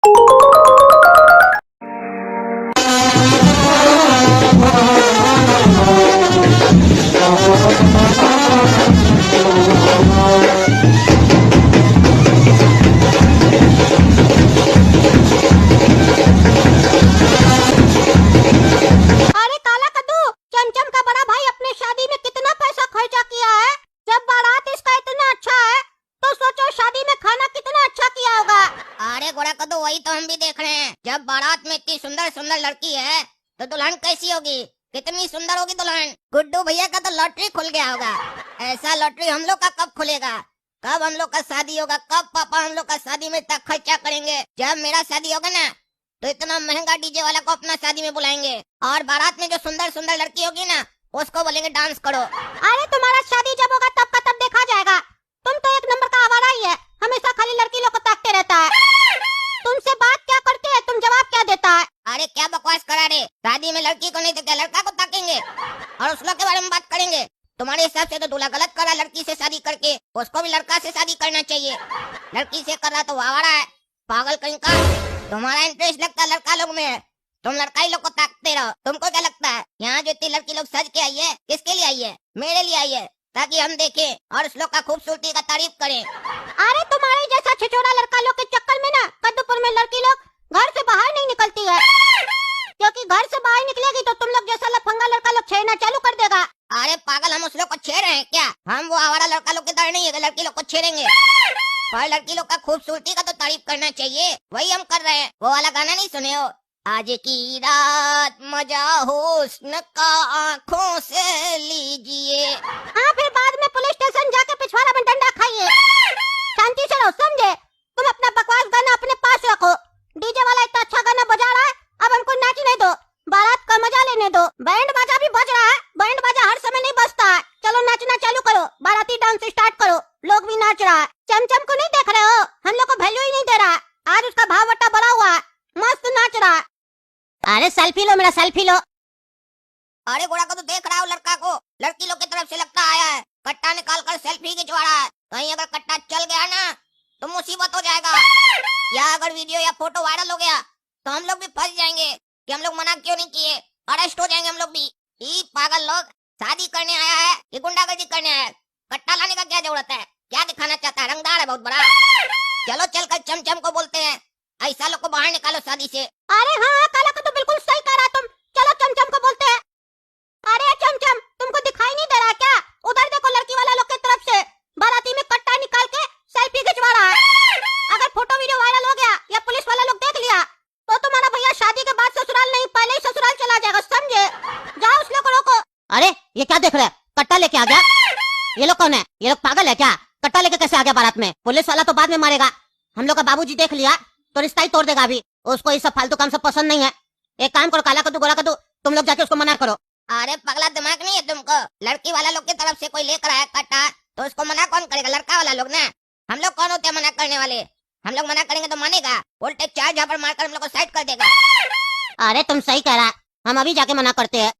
अरे काला कद्दू, चमचम का बड़ा भाई अपने शादी में कितना पैसा खर्चा किया है। जब बारात इसका इतना अच्छा है तो सोचो शादी में खाना कितना अच्छा किया होगा। अरे गोरा कद्दू, वही तो हम भी देख रहे हैं। जब बारात में इतनी सुंदर सुंदर लड़की है तो दुल्हन कैसी होगी, कितनी सुंदर होगी दुल्हन। गुड्डू भैया का तो लॉटरी खुल गया होगा। ऐसा लॉटरी हम लोग का कब खुलेगा, कब हम लोग का शादी होगा, कब पापा हम लोग का शादी में इतना खर्चा करेंगे। जब मेरा शादी होगा ना तो इतना महंगा डीजे वाला को अपना शादी में बुलाएंगे और बारात में जो सुंदर सुंदर लड़की होगी ना उसको बोलेंगे डांस करो। अरे तुम्हारा शादी जब होगा तब का तब देखा जाएगा। तुम तो एक नंबर का आवारा ही है, हमेशा खाली लड़की लोग को ताकते रहता है। तुमसे बात क्या करते हैं, तुम जवाब क्या देता है। अरे क्या बकवास करा रे, शादी में लड़की को नहीं तो क्या लड़का को ताकेंगे और उस लोग के बारे में बात करेंगे। तुम्हारे हिसाब से तो दूल्हा गलत करा लड़की से शादी करके, उसको भी लड़का से शादी करना चाहिए। लड़की से कर रहा तो आवारा है, पागल कहीं का। तुम्हारा इंटरेस्ट लगता है लड़का लोग में है, तुम लड़का ही लोग को ताकते रहो। तुमको क्या लगता है यहाँ जो इतनी लड़की लोग सज के आई है किसके लिए आई है, मेरे लिए आई है, ताकि हम देखें और उस लोग का खूबसूरती का तारीफ करें। अरे तुम्हारे जैसा छिछोड़ा लड़का लोग के चक्कर में ना कद्दूपुर में लड़की लोग घर से बाहर नहीं निकलती है, क्योंकि घर से बाहर निकलेगी तो तुम लोग जैसा लफंगा लड़का लोग छेड़ना चालू कर देगा। अरे पागल, हम उस लोग को छेड़ रहे हैं क्या? हम वो आवारा लड़का लोग की तरह नहीं है कि लड़की लोग को छेड़ेंगे। पर लड़की लोग का खूबसूरती का तो तारीफ करना चाहिए, वही हम कर रहे हैं। वो वाला गाना नहीं सुने हो, आज की रात मजा हुस्न का आँखों से लीजिए। हाँ, फिर बाद में पुलिस स्टेशन जाके पिछवाड़ा में डंडा खाइए। शांति से रहो, समझे। तुम अपना बकवास गाना अपने पास रखो। डीजे वाला इतना अच्छा गाना बजा रहा है, अब हमको नाचने दो, बारात का मजा लेने दो। बैंड बाजा भी बज रहा है, बैंड बाजा हर समय नहीं बजता है। चलो नाचना चालू करो, बाराती डांस स्टार्ट करो। लोग भी नाच रहा है। चमचम को नहीं देख रहे हो, हम लोग को वैल्यू ही नहीं दे रहा। आज उसका भाव बट्टा बढ़ा हुआ है, मस्त नाच रहा है। अरे सेल्फी लो, मेरा सेल्फी लो। अरे गोरा को तो देख रहा हो लड़का को, लड़की लोग की तरफ से लगता आया है, कट्टा निकाल कर सेल्फी खिंचवा रहा है। कहीं अगर कट्टा चल गया ना तो मुसीबत हो जाएगा, या अगर वीडियो या फोटो वायरल हो गया तो हम लोग भी फंस जाएंगे कि हम लोग मना क्यों नहीं किए, अरेस्ट हो जाएंगे हम लोग भी। ये पागल लोग शादी करने आया है कि गुंडागर्दी करने आया है? कट्टा लाने का क्या जरूरत है, क्या दिखाना चाहता है, रंगदार है बहुत बड़ा। चलो चलकर चमचम को बोलते हैं, ऐसा लोग को बाहर निकालो शादी से। अरे हाँ, काला का तो बिल्कुल सही कह रहा तुम। चलो चमचम को बोलते हैं। अरे चमचम, तुमको दिखाई नहीं दे रहा क्या? उधर देखो, लड़की वाला लोग की तरफ से बाराती में कट्टा निकाल के सेल्फी खिंचवा रहा है। अगर फोटो वीडियो वायरल हो गया या पुलिस वाला लोग देख लिया तो तुम्हारा भैया शादी के बाद ससुराल नहीं, पहले ही ससुराल चला जाएगा, समझे। जाओ उस लोग को रोको। अरे ये क्या देख रहे हैं, कट्टा लेके आ गया। ये लोग कौन है, ये लोग पागल है क्या? कट्टा लेके कैसे आ गया बारात में? पुलिस वाला तो बाद में मारेगा, हम लोग का बाबूजी देख लिया तो रिश्ता ही तोड़ देगा। अभी उसको ये सब फालतू काम सब पसंद नहीं है। एक काम करो, काला कद्दू गोरा कद्दू, तुम लोग जाके उसको मना करो। अरे पगला, दिमाग नहीं है तुमको? लड़की वाला लोग की तरफ से कोई लेकर आया कट्टा तो उसको मना कौन करेगा? लड़का वाला लोग ना। हम लोग कौन होते हैं मना करने वाले? हम लोग मना करेंगे तो मानेगा, वोल्टेज चार्ज यहाँ पर मारकर हम लोग को साइड कर देगा। अरे तुम सही कह रहा, हम अभी जाके मना करते हैं।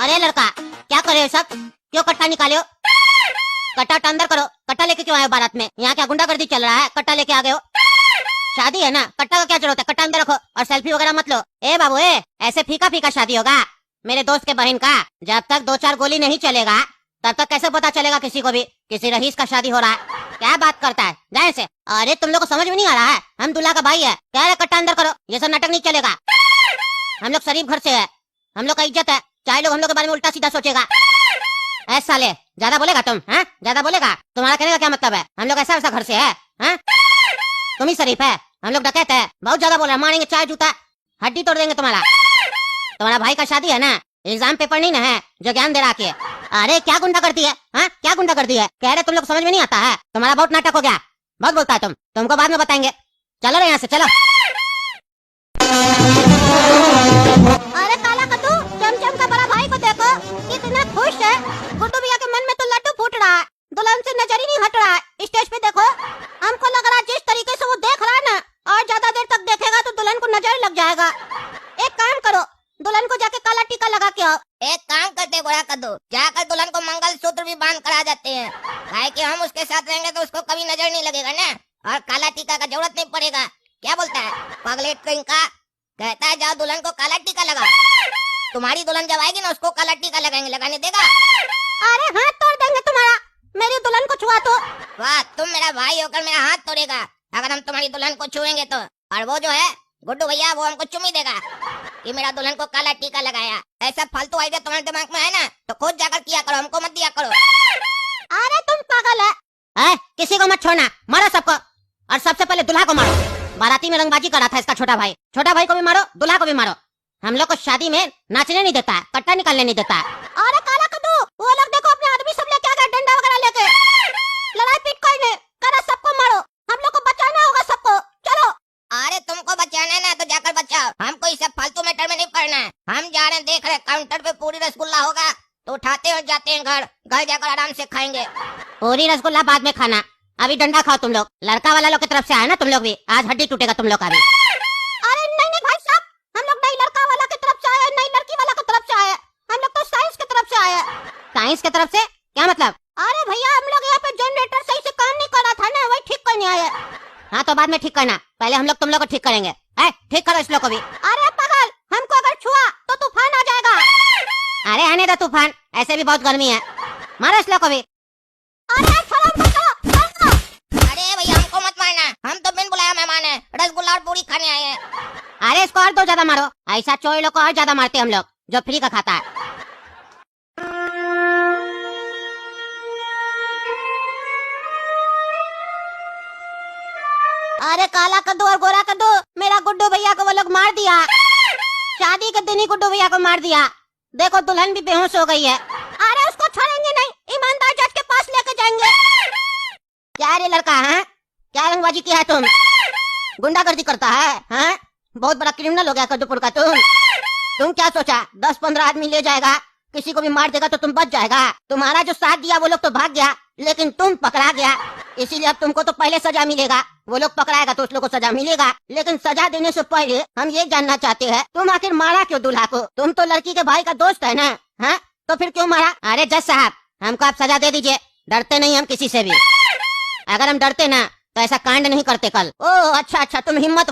अरे लड़का, क्या करे हो सब? क्यों कट्टा निकाले हो? कट्टा अंदर करो। कट्टा लेके क्यों आए हो बारात में? यहाँ क्या गुंडागर्दी चल रहा है? कट्टा लेके आ गए हो? शादी है ना, कट्टा का क्या जरूरत है? कट्टा अंदर रखो और सेल्फी वगैरह मत लो। ए बाबू, ऐसे फीका फीका शादी होगा मेरे दोस्त के बहन का? जब तक 2-4 गोली नहीं चलेगा तब तक कैसे पता चलेगा किसी को भी किसी रईस का शादी हो रहा है? क्या बात करता है, जाए से। अरे तुम लोग को समझ में नहीं आ रहा है, हम दूल्हा का भाई है। कह रहे कट्टा अंदर करो, ये सब नाटक नहीं चलेगा। हम लोग शरीफ घर से है, हम लोग का इज्जत है, चाहे लोग हम लोग के बारे में उल्टा सीधा सोचेगा। ऐसा साले, ज्यादा बोलेगा तुम? हैं, ज्यादा बोलेगा? तुम्हारा कहने का क्या मतलब है? हम लोग ऐसा वैसा घर से है, हैं? तुम ही शरीफ है, हम लोग डकैत है। बहुत ज्यादा बोल रहे, मारेंगे चाय जूता, हड्डी तोड़ देंगे तुम्हारा। तुम्हारा भाई का शादी है ना, एग्जाम पेपर नहीं ना है जो ज्ञान दे रहा के। अरे क्या गुंडा करती है, हाँ क्या गुंडा करती है? कह रहे तुम लोग समझ में नहीं आता है, तुम्हारा बहुत नाटक हो गया, बहुत बोलता है तुम। तुमको बाद में बताएंगे, चलो रे यहाँ से, चलो। अरे काला कद्दू, चमचम का बड़ा भाई को देखो, कितना खुश है। गुड्डू भैया के मन में तो लड्डू फूट रहा है, दुल्हन से नजर ही नहीं हट रहा है। स्टेज पे देखो, हमको लग रहा है जिस तरीके से वो देख रहा है ना, और ज्यादा देर तक देखेगा तो दुल्हन को नजर लग जाएगा। एक काम करो, दुल्हन को जाके काला टीका लगा के आओ। एक काम करते गोरा कद्दू, जाकर दुल्हन को मंगलसूत्र भी बांध कर आ जाते हैं, काहे कि हम उसके साथ रहेंगे तो उसको कभी नजर नहीं लगेगा ना। और काला टीका का जरूरत नहीं पड़ेगा। क्या बोलता है पगलेट कहीं का? कहता है जाओ दुल्हन को काला टीका लगा। तुम्हारी दुल्हन जब आएगी ना उसको काला टीका लगाएंगे, लगाने देगा? अरे हाथ तोड़ देंगे तुम्हारा, मेरी दुल्हन को छुआ तो। वाह, तुम मेरा भाई होकर मेरा हाथ तोड़ेगा अगर हम तुम्हारी दुल्हन को छुएंगे तो। और वो जो है गुड्डू भैया, वो हमको चुम्मी देगा कि मेरा दुल्हन को काला टीका लगाया। ऐसा फालतू आइडिया तुम्हारे दिमाग में है ना तो खुद जाकर किया करो, हमको मत दिया करो। अरे तुम पागल है। किसी को मत छोड़ना, मारो सबको। और सबसे पहले दूल्हा को मारो। बाराती में रंगबाजी कर रहा था इसका छोटा भाई। छोटा भाई को भी मारो, दूल्हा को भी मारो। हम लोग को शादी में नाचने नहीं देता है, कट्टा निकालने नहीं देता है। अरे काला कद्दू, वो लोग देखो अपने आदमी सब लेके आ गए डंडा वगैरह लेके। लड़ाई पीट कोई नहीं करा, सबको मारो। हम लोग को बचाना होगा सबको, चलो। अरे तुमको बचाना है ना तो जाकर बचाओ, हमको इस सब फालतू मैटर में नहीं पड़ना है। हम जा रहे हैं, देख रहे काउंटर पे पूरी रसगुल्ला होगा तो उठाते और जाते हैं घर। घर जाकर आराम से खाएंगे। पूरी रसगुल्ला बाद में खाना, अभी डंडा खाओ तुम लोग। लड़का वाला लोग की तरफ से आया ना तुम लोग भी, आज हड्डी टूटेगा तुम लोग का भी। अरे नहीं नहीं भाई साहब, हम लोग नहीं लड़का वाला की तरफ से आए, नहीं लड़की वाला की तरफ से आए। हम लोग तो साइंस की तरफ से आए। साइंस की तरफ से क्या मतलब? अरे भैया, हम लोग यहाँ पे जनरेटर सही से काम नहीं कर रहा था ना, वही ठीक करने आए। हाँ तो बाद में ठीक करना, पहले हम लोग तुम लोग को ठीक करेंगे। ठीक करो इस लोग को भी। अरे पागल, हमको अगर छुआ तो तूफान आ जाएगा। अरे आने दो तूफान, ऐसे भी बहुत गर्मी है। मारो इस लोग को भी। अरे छोड़ो हमको। अरे भैया हमको मत मारना, हम तो बिन बुलाया मेहमान है, रसगुल्ला और पूरी खाने आए हैं। अरे इसको और दो ज्यादा मारो, ऐसा चोरी लोग को और ज्यादा मारते हम लोग जो फ्री का खाता है। अरे काला कद्दू और गोरा कद्दू, मेरा गुड्डू भैया को वो लोग मार दिया। शादी के दिन ही गुड्डू भैया को मार दिया। देखो दुल्हन भी बेहोश हो गई है। अरे उसको छोड़ेंगे नहीं, ईमानदार जज के पास लेके जाएंगे। क्या रे लड़का है, क्या रंगबाजी किया है तुम? गुंडागर्दी करता है हैं? बहुत बड़ा क्रिमिनल हो गया कद्दूपुर का तुम क्या सोचा 10-15 आदमी ले जाएगा, किसी को भी मार देगा तो तुम बच जाएगा? तुम्हारा जो साथ दिया वो लोग तो भाग गया, लेकिन तुम पकड़ा गया। इसीलिए अब तुमको तो पहले सजा मिलेगा। वो लोग पकड़ाएगा तो उस लोग को सजा मिलेगा, लेकिन सजा देने से पहले हम ये जानना चाहते हैं तुम आखिर मारा क्यों दूल्हा को? तुम तो लड़की के भाई का दोस्त है ना, हाँ? तो फिर क्यों मारा? अरे जज साहब, हमको आप सजा दे दीजिए, डरते नहीं हम किसी से भी। अगर हम डरते ना तो ऐसा कांड नहीं करते कल। ओह अच्छा, तुम हिम्मत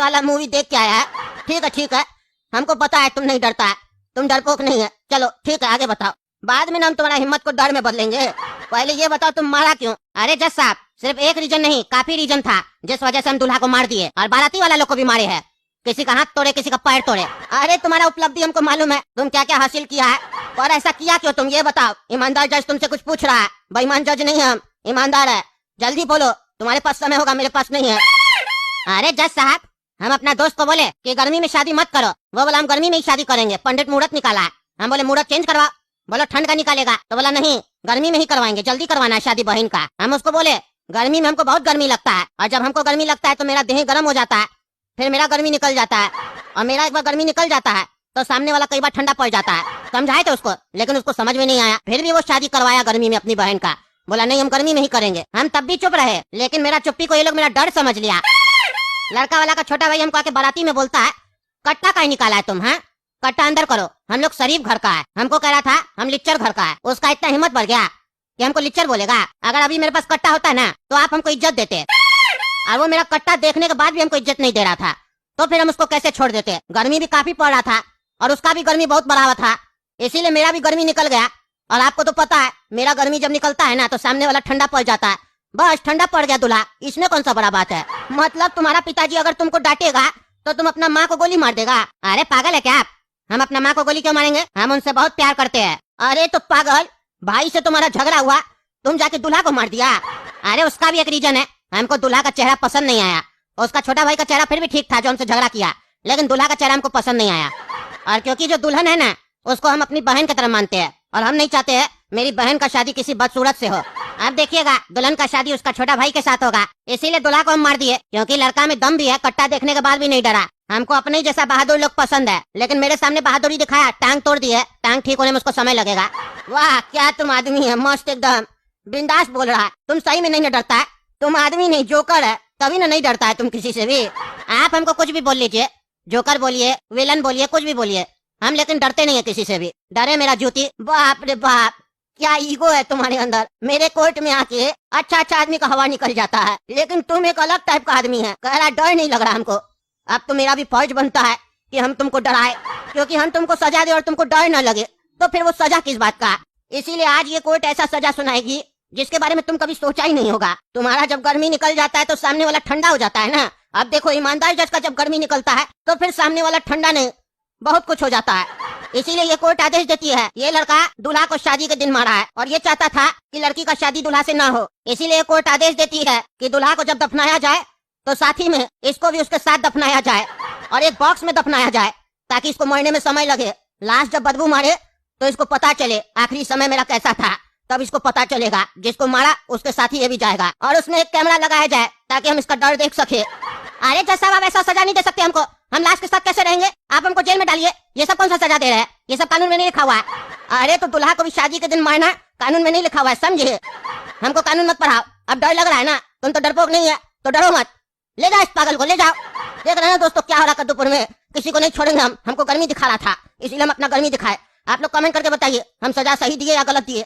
वाला मूवी देख के आया है। ठीक है, हमको पता है तुम नहीं डरता है, तुम डरपोक नहीं है। चलो ठीक है, आगे बताओ, बाद में हम तुम्हारा हिम्मत को डर में बदलेंगे। पहले ये बताओ तुम मारा क्यों? अरे जज साहब, सिर्फ एक रीजन नहीं, काफी रीजन था जिस वजह से हम दूल्हा को मार दिए और बाराती वाला लोग को भी मारे हैं। किसी का हाथ तोड़े, किसी का पैर तोड़े। अरे तुम्हारा उपलब्धि हमको मालूम है, तुम क्या क्या हासिल किया है और ऐसा किया क्यों तुम, ये बताओ। ईमानदार जज तुमसे कुछ पूछ रहा है, बेईमान जज नहीं हम, ईमानदार है। जल्दी बोलो, तुम्हारे पास समय होगा, मेरे पास नहीं है। अरे जज साहब, हम अपना दोस्त को बोले कि गर्मी में शादी मत करो, वो बोला हम गर्मी में ही शादी करेंगे, पंडित मुहूर्त निकाला है। हम बोले मुहूर्त चेंज करवा, बोलो ठंड का निकालेगा, तो बोला नहीं गर्मी में ही करवाएंगे, जल्दी करवाना है शादी बहन का। हम उसको बोले गर्मी में हमको बहुत गर्मी लगता है, और जब हमको गर्मी लगता है तो मेरा देह गर्म हो जाता है, फिर मेरा गर्मी निकल जाता है, और मेरा एक बार गर्मी निकल जाता है तो सामने वाला कई बार ठंडा पड़ जाता है। समझाए थे उसको, लेकिन उसको समझ में नहीं आया, फिर भी वो शादी करवाया गर्मी में अपनी बहन का। बोला नहीं हम गर्मी में ही करेंगे। हम तब भी चुप रहे, लेकिन मेरा चुप्पी को ये लोग मेरा डर समझ लिया। लड़का वाला का छोटा भाई हमको आके बाराती में बोलता है कट्टा का निकाला है तुम, हाँ? कट्टा अंदर करो, हम लोग शरीफ घर का है। हमको कह रहा था हम लिच्चर घर का है। उसका इतना हिम्मत बढ़ गया कि हमको लिच्चर बोलेगा। अगर अभी मेरे पास कट्टा होता ना तो आप हमको इज्जत देते, और वो मेरा कट्टा देखने के बाद भी हमको इज्जत नहीं दे रहा था, तो फिर हम उसको कैसे छोड़ देते? गर्मी भी काफी पड़ रहा था और उसका भी गर्मी बहुत बढ़ा हुआ था, इसीलिए मेरा भी गर्मी निकल गया। और आपको तो पता है मेरा गर्मी जब निकलता है ना तो सामने वाला ठंडा पड़ जाता है। बस ठंडा पड़ गया दूल्हा, इसमें कौन सा बड़ा बात है? मतलब तुम्हारा पिताजी अगर तुमको डांटेगा तो तुम अपना माँ को गोली मार देगा? अरे पागल है क्या आप? हम अपना माँ को गोली क्यों मारेंगे? हम उनसे बहुत प्यार करते हैं। अरे तो पागल, भाई से तुम्हारा झगड़ा हुआ, तुम जाके दूल्हा को मार दिया। अरे उसका भी एक रीजन है, हमको दूल्हा का चेहरा पसंद नहीं आया। उसका छोटा भाई का चेहरा फिर भी ठीक था जो हमसे झगड़ा किया, लेकिन दूल्हा का चेहरा हमको पसंद नहीं आया। और क्योंकि जो दुल्हन है ना उसको हम अपनी बहन की तरह मानते हैं, और हम नहीं चाहते हैं मेरी बहन का शादी किसी बदसूरत से हो। अब देखिएगा दुल्हन का शादी उसका छोटा भाई के साथ होगा, इसीलिए दूल्हा को हम मार दिए, क्योंकि लड़का में दम भी है, कट्टा देखने के बाद भी नहीं डरा। हमको अपने ही जैसा बहादुर लोग पसंद है, लेकिन मेरे सामने बहादुरी दिखाया, टांग तोड़ दी है, टांग ठीक होने में उसको समय लगेगा। वाह क्या तुम आदमी है, मस्त एकदम बिंदास बोल रहा है। तुम सही में नहीं डरता है, तुम आदमी नहीं जोकर है, तभी ना नहीं डरता है तुम किसी से भी। आप हमको कुछ भी बोल लीजिए, जोकर बोलिए, विलन बोलिए, कुछ भी बोलिए, हम लेकिन डरते नहीं है किसी से भी। डरे मेरा जूती, बाप रे बाप क्या ईगो है तुम्हारे अंदर। मेरे कोर्ट में आके अच्छा अच्छा आदमी का हवा निकल जाता है, लेकिन तुम एक अलग टाइप का आदमी है। कह रहा डर नहीं लग रहा हमको। अब तो मेरा भी फर्ज बनता है कि हम तुमको डराए, क्योंकि हम तुमको सजा दे और तुमको डर न लगे तो फिर वो सजा किस बात का। इसीलिए आज ये कोर्ट ऐसा सजा सुनाएगी जिसके बारे में तुम कभी सोचा ही नहीं होगा। तुम्हारा जब गर्मी निकल जाता है तो सामने वाला ठंडा हो जाता है ना। अब देखो ईमानदार जज का जब गर्मी निकलता है तो फिर सामने वाला ठंडा नहीं, बहुत कुछ हो जाता है। इसीलिए ये कोर्ट आदेश देती है, ये लड़का दूल्हा को शादी के दिन मारा है और ये चाहता था कि लड़की का शादी दूल्हा से ना हो। इसीलिए कोर्ट आदेश देती है कि दूल्हा को जब दफनाया जाए तो साथ ही में इसको भी उसके साथ दफनाया जाए और एक बॉक्स में दफनाया जाए, ताकि इसको मरने में समय लगे। लास्ट जब बदबू मारे तो इसको पता चले आखिरी समय मेरा कैसा था, तब इसको पता चलेगा। जिसको मारा उसके साथ ही ये भी जाएगा और उसमें एक कैमरा लगाया जाए ताकि हम इसका डर देख सके। अरे जज साहब, आप ऐसा सजा नहीं दे सकते हमको। हम लाश के साथ कैसे रहेंगे? आप हमको जेल में डालिए। ये सब कौन सा सजा दे रहे हैं? ये सब कानून में नहीं लिखा हुआ है। अरे तो दूल्हा को भी शादी के दिन मारना कानून में नहीं लिखा हुआ है, समझे? हमको कानून मत पढ़ाओ। अब डर लग रहा है ना, तुम तो डरपोक नहीं है तो डरो मत। ले जाओ इस पागल को, ले जाओ। देख रहे हैं दोस्तों क्या हो रहा कद्दूपुर में। किसी को नहीं छोड़ेंगे हम। हमको गर्मी दिखा रहा था, इसलिए हम अपना गर्मी दिखाए। आप लोग कमेंट करके बताइए हम सजा सही दिए या गलत दिए।